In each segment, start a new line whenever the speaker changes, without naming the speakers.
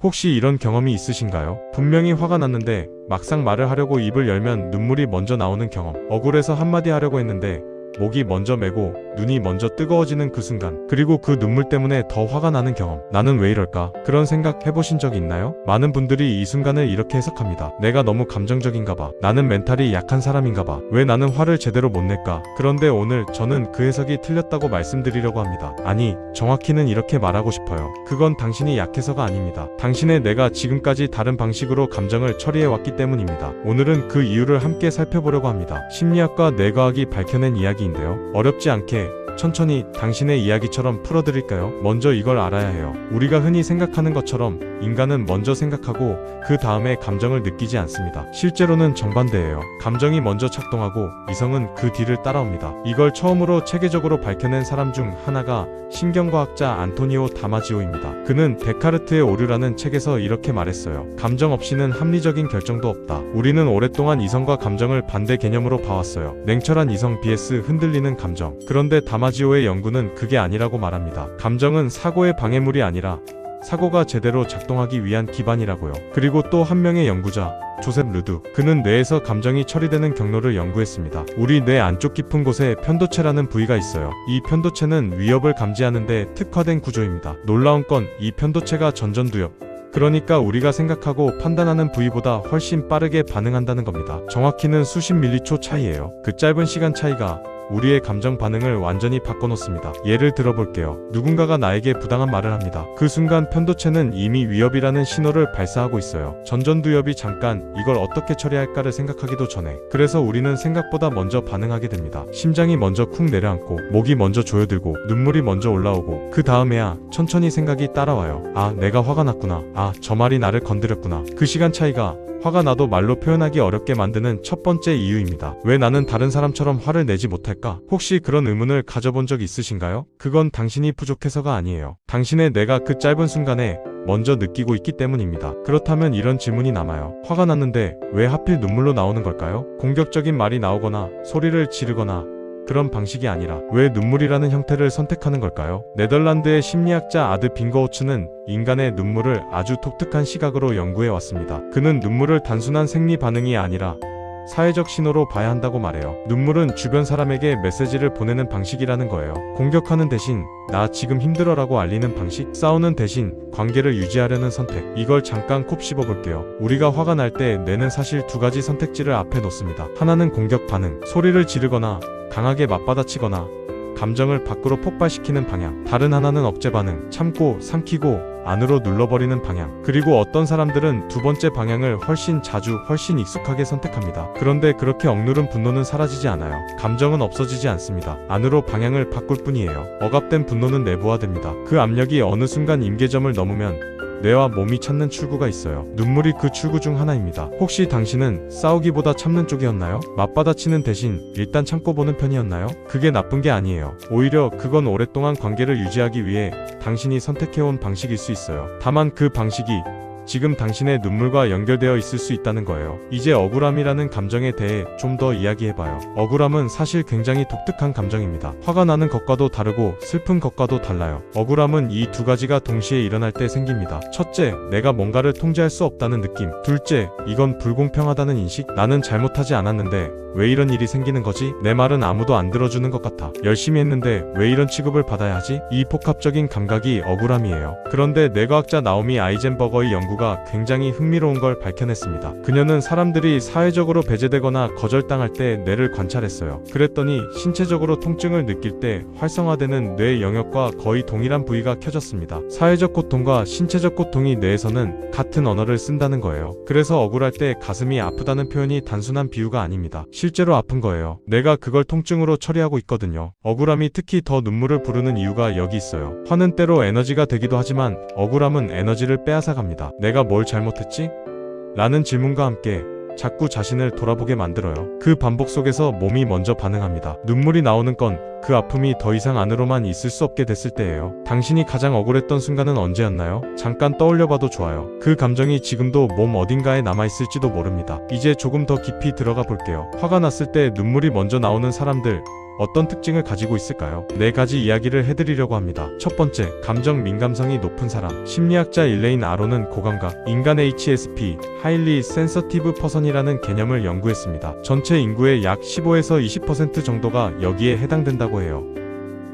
혹시 이런 경험이 있으신가요? 분명히 화가 났는데 막상 말을 하려고 입을 열면 눈물이 먼저 나오는 경험. 억울해서 한마디 하려고 했는데 목이 먼저 메고 눈이 먼저 뜨거워지는 그 순간, 그리고 그 눈물 때문에 더 화가 나는 경험. 나는 왜 이럴까? 그런 생각 해보신 적 있나요? 많은 분들이 이 순간을 이렇게 해석합니다. 내가 너무 감정적인가 봐. 나는 멘탈이 약한 사람인가 봐. 왜 나는 화를 제대로 못 낼까? 그런데 오늘 저는 그 해석이 틀렸다고 말씀드리려고 합니다. 아니, 정확히는 이렇게 말하고 싶어요. 그건 당신이 약해서가 아닙니다. 당신의 내가 지금까지 다른 방식으로 감정을 처리해왔기 때문입니다. 오늘은 그 이유를 함께 살펴보려고 합니다. 심리학과 뇌과학이 밝혀낸 이야기인데요. 어렵지 않게 천천히 당신의 이야기처럼 풀어드릴까요? 먼저 이걸 알아야 해요. 우리가 흔히 생각하는 것처럼 인간은 먼저 생각하고 그 다음에 감정을 느끼지 않습니다. 실제로는 정반대예요. 감정이 먼저 작동하고 이성은 그 뒤를 따라옵니다. 이걸 처음으로 체계적으로 밝혀낸 사람 중 하나가 신경과학자 안토니오 다마지오입니다. 그는 데카르트의 오류라는 책에서 이렇게 말했어요. 감정 없이는 합리적인 결정도 없다. 우리는 오랫동안 이성과 감정을 반대 개념으로 봐왔어요. 냉철한 이성 vs 흔들리는 감정. 그런데 다마지오의 연구는 그게 아니라고 말합니다. 감정은 사고의 방해물이 아니라 사고가 제대로 작동하기 위한 기반이라고요. 그리고 또 한 명의 연구자 조셉 르두, 그는 뇌에서 감정이 처리되는 경로를 연구했습니다. 우리 뇌 안쪽 깊은 곳에 편도체라는 부위가 있어요. 이 편도체는 위협을 감지하는 데 특화된 구조입니다. 놀라운 건 이 편도체가 전전두엽, 그러니까 우리가 생각하고 판단하는 부위보다 훨씬 빠르게 반응한다는 겁니다. 정확히는 수십 밀리초 차이예요. 그 짧은 시간 차이가 우리의 감정 반응을 완전히 바꿔놓습니다. 예를 들어볼게요. 누군가가 나에게 부당한 말을 합니다. 그 순간 편도체는 이미 위협이라는 신호를 발사하고 있어요. 전전두엽이 잠깐 이걸 어떻게 처리할까를 생각하기도 전에. 그래서 우리는 생각보다 먼저 반응하게 됩니다. 심장이 먼저 쿵 내려앉고 목이 먼저 조여들고 눈물이 먼저 올라오고 그 다음에야 천천히 생각이 따라와요. 아, 내가 화가 났구나. 아, 저 말이 나를 건드렸구나. 그 시간 차이가 화가 나도 말로 표현하기 어렵게 만드는 첫 번째 이유입니다. 왜 나는 다른 사람처럼 화를 내지 못할까? 혹시 그런 의문을 가져본 적 있으신가요? 그건 당신이 부족해서가 아니에요. 당신의 뇌가 그 짧은 순간에 먼저 느끼고 있기 때문입니다. 그렇다면 이런 질문이 남아요. 화가 났는데 왜 하필 눈물로 나오는 걸까요? 공격적인 말이 나오거나 소리를 지르거나 그런 방식이 아니라 왜 눈물이라는 형태를 선택하는 걸까요? 네덜란드의 심리학자 아드 빙거호츠는 인간의 눈물을 아주 독특한 시각으로 연구해 왔습니다. 그는 눈물을 단순한 생리 반응이 아니라 사회적 신호로 봐야 한다고 말해요. 눈물은 주변 사람에게 메시지를 보내는 방식이라는 거예요. 공격하는 대신 나 지금 힘들어라고 알리는 방식, 싸우는 대신 관계를 유지하려는 선택. 이걸 잠깐 콕 씹어볼게요. 우리가 화가 날 때 뇌는 사실 두 가지 선택지를 앞에 놓습니다. 하나는 공격 반응, 소리를 지르거나 강하게 맞받아치거나 감정을 밖으로 폭발시키는 방향. 다른 하나는 억제 반응, 참고 삼키고 안으로 눌러버리는 방향. 그리고 어떤 사람들은 두 번째 방향을 훨씬 자주, 훨씬 익숙하게 선택합니다. 그런데 그렇게 억누른 분노는 사라지지 않아요. 감정은 없어지지 않습니다. 안으로 방향을 바꿀 뿐이에요. 억압된 분노는 내부화됩니다. 그 압력이 어느 순간 임계점을 넘으면 뇌와 몸이 찾는 출구가 있어요. 눈물이 그 출구 중 하나입니다. 혹시 당신은 싸우기보다 참는 쪽이었나요? 맞받아치는 대신 일단 참고 보는 편이었나요? 그게 나쁜 게 아니에요. 오히려 그건 오랫동안 관계를 유지하기 위해 당신이 선택해온 방식일 수 있어요. 다만 그 방식이 지금 당신의 눈물과 연결되어 있을 수 있다는 거예요. 이제 억울함이라는 감정에 대해 좀 더 이야기해봐요. 억울함은 사실 굉장히 독특한 감정입니다. 화가 나는 것과도 다르고 슬픈 것과도 달라요. 억울함은 이 두 가지가 동시에 일어날 때 생깁니다. 첫째, 내가 뭔가를 통제할 수 없다는 느낌. 둘째, 이건 불공평하다는 인식. 나는 잘못하지 않았는데 왜 이런 일이 생기는 거지? 내 말은 아무도 안 들어주는 것 같아. 열심히 했는데 왜 이런 취급을 받아야 하지? 이 복합적인 감각이 억울함이에요. 그런데 뇌과학자 나오미 아이젠버거의 연구가 굉장히 흥미로운 걸 밝혀냈습니다. 그녀는 사람들이 사회적으로 배제되거나 거절당할 때 뇌를 관찰했어요. 그랬더니 신체적으로 통증을 느낄 때 활성화되는 뇌 영역과 거의 동일한 부위가 켜졌습니다. 사회적 고통과 신체적 고통이 뇌에서는 같은 언어를 쓴다는 거예요. 그래서 억울할 때 가슴이 아프다는 표현이 단순한 비유가 아닙니다. 실제로 아픈 거예요. 내가 그걸 통증으로 처리하고 있거든요. 억울함이 특히 더 눈물을 부르는 이유가 여기 있어요. 화는 때로 에너지가 되기도 하지만 억울함은 에너지를 빼앗아 갑니다. 내가 뭘 잘못했지? 라는 질문과 함께 자꾸 자신을 돌아보게 만들어요. 그 반복 속에서 몸이 먼저 반응합니다. 눈물이 나오는 건 그 아픔이 더 이상 안으로만 있을 수 없게 됐을 때예요. 당신이 가장 억울했던 순간은 언제였나요? 잠깐 떠올려봐도 좋아요. 그 감정이 지금도 몸 어딘가에 남아있을지도 모릅니다. 이제 조금 더 깊이 들어가 볼게요. 화가 났을 때 눈물이 먼저 나오는 사람들, 어떤 특징을 가지고 있을까요? 4가지 이야기를 해드리려고 합니다. 첫 번째, 감정 민감성이 높은 사람. 심리학자 일레인 아론은 고감각, 인간 HSP, Highly Sensitive Person이라는 개념을 연구했습니다. 전체 인구의 약 15에서 20% 정도가 여기에 해당된다고 해요.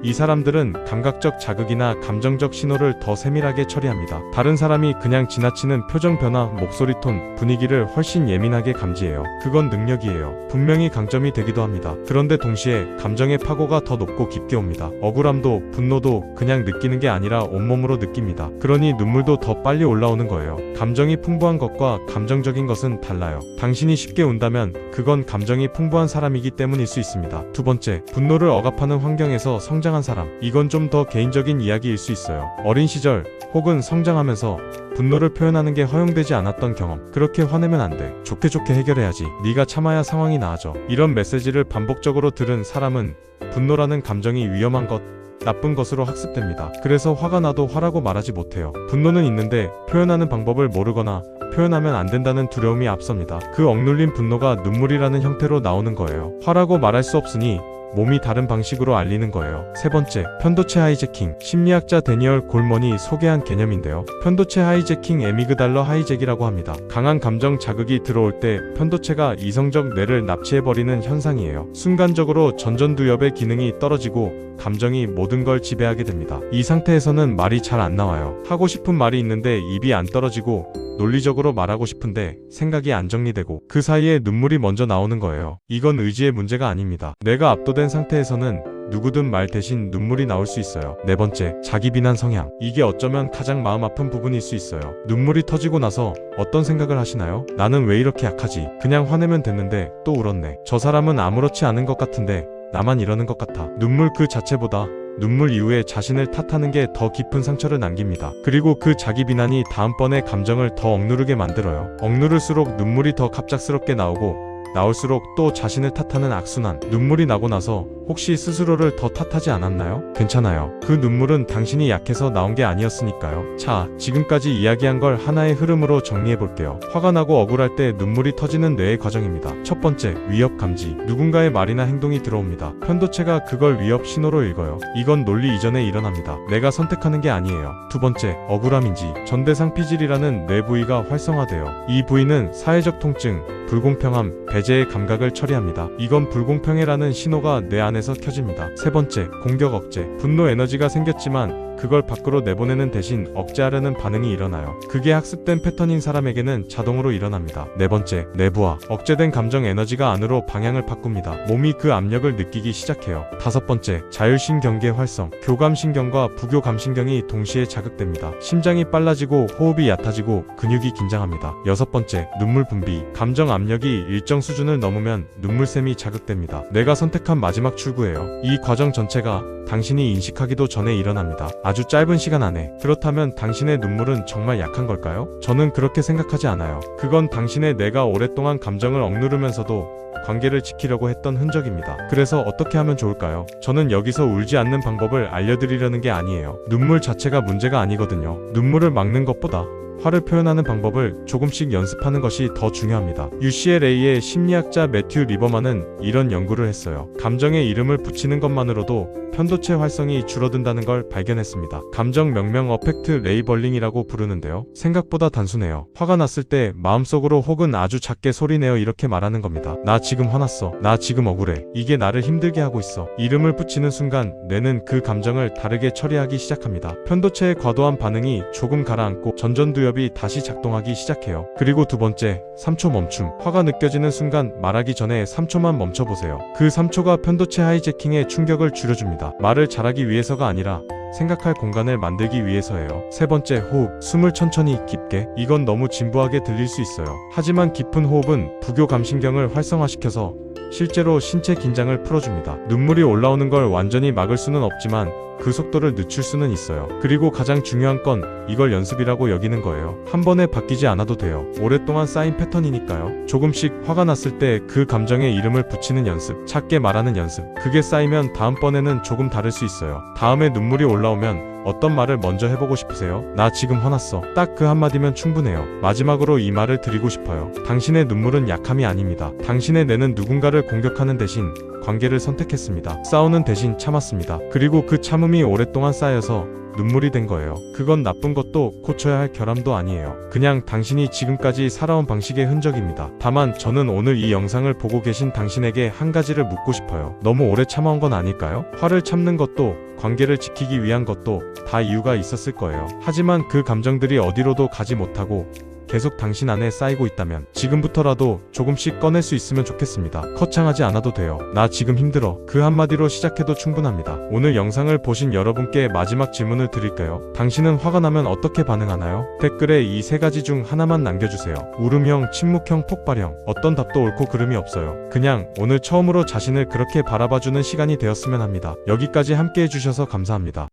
이 사람들은 감각적 자극이나 감정적 신호를 더 세밀하게 처리합니다. 다른 사람이 그냥 지나치는 표정 변화, 목소리 톤, 분위기를 훨씬 예민하게 감지해요. 그건 능력이에요. 분명히 강점이 되기도 합니다. 그런데 동시에 감정의 파고가 더 높고 깊게 옵니다. 억울함도 분노도 그냥 느끼는 게 아니라 온몸으로 느낍니다. 그러니 눈물도 더 빨리 올라오는 거예요. 감정이 풍부한 것과 감정적인 것은 달라요. 당신이 쉽게 운다면 그건 감정이 풍부한 사람이기 때문일 수 있습니다. 두 번째, 분노를 억압하는 환경에서 성장한 사람. 이건 좀 더 개인적인 이야기일 수 있어요. 어린 시절 혹은 성장하면서 분노를 표현하는 게 허용되지 않았던 경험. 그렇게 화내면 안 돼. 좋게 해결해야지. 네가 참아야 상황이 나아져. 이런 메시지를 반복적으로 들은 사람은 분노라는 감정이 위험한 것, 나쁜 것으로 학습됩니다. 그래서 화가 나도 화라고 말하지 못해요. 분노는 있는데 표현하는 방법을 모르거나 표현하면 안 된다는 두려움이 앞섭니다. 그 억눌린 분노가 눈물이라는 형태로 나오는 거예요. 화라고 말할 수 없으니 몸이 다른 방식으로 알리는 거예요. 세 번째, 편도체 하이제킹. 심리학자 데니얼 골먼이 소개한 개념인데요. 편도체 하이제킹, 에미그달러 하이잭이라고 합니다. 강한 감정 자극이 들어올 때 편도체가 이성적 뇌를 납치해버리는 현상이에요. 순간적으로 전전두엽의 기능이 떨어지고 감정이 모든 걸 지배하게 됩니다. 이 상태에서는 말이 잘 안 나와요. 하고 싶은 말이 있는데 입이 안 떨어지고 논리적으로 말하고 싶은데 생각이 안 정리되고 그 사이에 눈물이 먼저 나오는 거예요. 이건 의지의 문제가 아닙니다. 뇌가 압도된 상태에서는 누구든 말 대신 눈물이 나올 수 있어요. 네 번째, 자기 비난 성향. 이게 어쩌면 가장 마음 아픈 부분일 수 있어요. 눈물이 터지고 나서 어떤 생각을 하시나요? 나는 왜 이렇게 약하지? 그냥 화내면 됐는데 또 울었네. 저 사람은 아무렇지 않은 것 같은데 나만 이러는 것 같아. 눈물 그 자체보다 눈물 이후에 자신을 탓하는 게 더 깊은 상처를 남깁니다. 그리고 그 자기 비난이 다음번에 감정을 더 억누르게 만들어요. 억누를수록 눈물이 더 갑작스럽게 나오고 나올수록 또 자신을 탓하는 악순환. 눈물이 나고 나서 혹시 스스로를 더 탓하지 않았나요? 괜찮아요. 그 눈물은 당신이 약해서 나온 게 아니었으니까요. 자, 지금까지 이야기한 걸 하나의 흐름으로 정리해볼게요. 화가 나고 억울할 때 눈물이 터지는 뇌의 과정입니다. 첫 번째, 위협 감지. 누군가의 말이나 행동이 들어옵니다. 편도체가 그걸 위협 신호로 읽어요. 이건 논리 이전에 일어납니다. 내가 선택하는 게 아니에요. 두 번째, 억울함인지. 전대상 피질이라는 뇌 부위가 활성화돼요. 이 부위는 사회적 통증, 불공평함, 배제의 감각을 처리합니다. 이건 불공평해라는 신호가 뇌 안에서 켜집니다. 세 번째, 공격 억제. 분노 에너지가 생겼지만 그걸 밖으로 내보내는 대신 억제하려는 반응이 일어나요. 그게 학습된 패턴인 사람에게는 자동으로 일어납니다. 네 번째, 내부화. 억제된 감정 에너지가 안으로 방향을 바꿉니다. 몸이 그 압력을 느끼기 시작해요. 다섯 번째, 자율신경계 활성. 교감신경과 부교감신경이 동시에 자극됩니다. 심장이 빨라지고 호흡이 얕아지고 근육이 긴장합니다. 여섯 번째, 눈물 분비. 감정 압력이 일정 수준을 넘으면 눈물샘이 자극됩니다. 내가 선택한 마지막 출구예요. 이 과정 전체가 당신이 인식하기도 전에 일어납니다. 아주 짧은 시간 안에. 그렇다면 당신의 눈물은 정말 약한 걸까요? 저는 그렇게 생각하지 않아요. 그건 당신의 뇌가 오랫동안 감정을 억누르면서도 관계를 지키려고 했던 흔적입니다. 그래서 어떻게 하면 좋을까요? 저는 여기서 울지 않는 방법을 알려드리려는 게 아니에요. 눈물 자체가 문제가 아니거든요. 눈물을 막는 것보다 화를 표현하는 방법을 조금씩 연습하는 것이 더 중요합니다. UCLA의 심리학자 매튜 리버만은 이런 연구를 했어요. 감정에 이름을 붙이는 것만으로도 편도체 활성이 줄어든다는 걸 발견했습니다. 감정 명명 어펙트 레이벌링이라고 부르는데요. 생각보다 단순해요. 화가 났을 때 마음속으로 혹은 아주 작게 소리내어 이렇게 말하는 겁니다. 나 지금 화났어. 나 지금 억울해. 이게 나를 힘들게 하고 있어. 이름을 붙이는 순간 뇌는 그 감정을 다르게 처리하기 시작합니다. 편도체의 과도한 반응이 조금 가라앉고 전전두엽이 다시 작동하기 시작해요. 그리고 두 번째, 3초 멈춤. 화가 느껴지는 순간 말하기 전에 3초만 멈춰보세요. 그 3초가 편도체 하이제킹의 충격을 줄여줍니다. 말을 잘하기 위해서가 아니라 생각할 공간을 만들기 위해서예요. 세 번째, 호흡. 숨을 천천히 깊게. 이건 너무 진부하게 들릴 수 있어요. 하지만 깊은 호흡은 부교감신경을 활성화시켜서 실제로 신체 긴장을 풀어줍니다. 눈물이 올라오는 걸 완전히 막을 수는 없지만 그 속도를 늦출 수는 있어요. 그리고 가장 중요한 건 이걸 연습이라고 여기는 거예요. 한 번에 바뀌지 않아도 돼요. 오랫동안 쌓인 패턴이니까요. 조금씩 화가 났을 때 그 감정에 이름을 붙이는 연습, 작게 말하는 연습. 그게 쌓이면 다음번에는 조금 다를 수 있어요. 다음에 눈물이 올라오면 어떤 말을 먼저 해보고 싶으세요? 나 지금 화났어. 딱 그 한마디면 충분해요. 마지막으로 이 말을 드리고 싶어요. 당신의 눈물은 약함이 아닙니다. 당신의 뇌는 누군가를 공격하는 대신 관계를 선택했습니다. 싸우는 대신 참았습니다. 그리고 그 참음이 오랫동안 쌓여서 눈물이 된 거예요. 그건 나쁜 것도 고쳐야 할 결함도 아니에요. 그냥 당신이 지금까지 살아온 방식의 흔적입니다. 다만 저는 오늘 이 영상을 보고 계신 당신에게 한 가지를 묻고 싶어요. 너무 오래 참아온 건 아닐까요? 화를 참는 것도 관계를 지키기 위한 것도 다 이유가 있었을 거예요. 하지만 그 감정들이 어디로도 가지 못하고 계속 당신 안에 쌓이고 있다면 지금부터라도 조금씩 꺼낼 수 있으면 좋겠습니다. 거창하지 않아도 돼요. 나 지금 힘들어. 그 한마디로 시작해도 충분합니다. 오늘 영상을 보신 여러분께 마지막 질문을 드릴까요? 당신은 화가 나면 어떻게 반응하나요? 댓글에 이 세 가지 중 하나만 남겨주세요. 울음형, 침묵형, 폭발형. 어떤 답도 옳고 그름이 없어요. 그냥 오늘 처음으로 자신을 그렇게 바라봐주는 시간이 되었으면 합니다. 여기까지 함께 해주셔서 감사합니다.